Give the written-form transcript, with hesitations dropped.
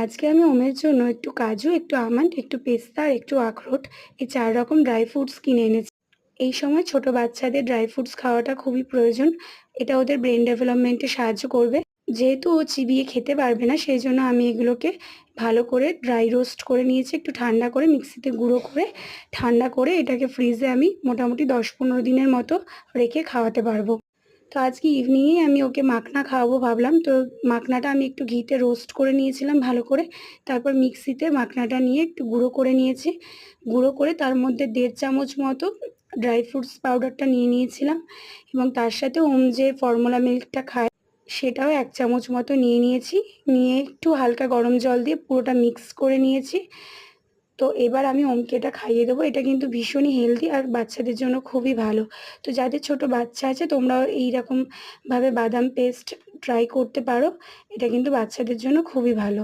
আজকে আমি ওমের জন্য একটু কাজু, একটু আমন্ড, একটু পেস্তা আর একটু আখরোট এই ৪ রকম ড্রাই ফ্রুটস কিনে এনেছি। এই সময় ছোট বাচ্চাদের ড্রাই ফ্রুটস খাওয়াটা খুবই প্রয়োজন। এটা ওদের ব্রেন ডেভেলপমেন্টে সাহায্য করবে। যেহেতু ও চিবিয়ে খেতে পারবে না, সেইজন্য আমি এগুলোকে ভালো করে ড্রাই রোস্ট করে নিয়েছি। একটু ঠান্ডা করে মিক্সিতে গুঁড়ো করে ঠান্ডা করে এটাকে ফ্রিজে আমি মোটামুটি ১০-১৫ দিনের মতো রেখে খাওয়াতে পারবো। তো আজকে ইভনিংয়েই আমি ওকে মাখনা খাওয়াবো ভাবলাম। তো মাখনাটা আমি একটু ঘিতে রোস্ট করে নিয়েছিলাম ভালো করে। তারপর মিক্সিতে মাখনাটা নিয়ে একটু গুঁড়ো করে নিয়েছি। গুঁড়ো করে তার মধ্যে ১.৫ চামচ মতো ড্রাই ফ্রুটস পাউডারটা নিয়ে নিয়েছিলাম এবং তার সাথে যে ফর্মুলা মিল্কটা খায় সেটাও ১ চামচ মতো নিয়ে নিয়েছি। নিয়ে একটু হালকা গরম জল দিয়ে পুরোটা মিক্স করে নিয়েছি। তো এবার আমি ওমকে এটা খাইয়ে দেবো। এটা কিন্তু ভীষণই হেলদি আর বাচ্চাদের জন্য খুবই ভালো। তো যাদের ছোট বাচ্চা আছে তোমরাও এইরকমভাবে বাদাম পেস্ট ট্রাই করতে পারো। এটা কিন্তু বাচ্চাদের জন্য খুবই ভালো।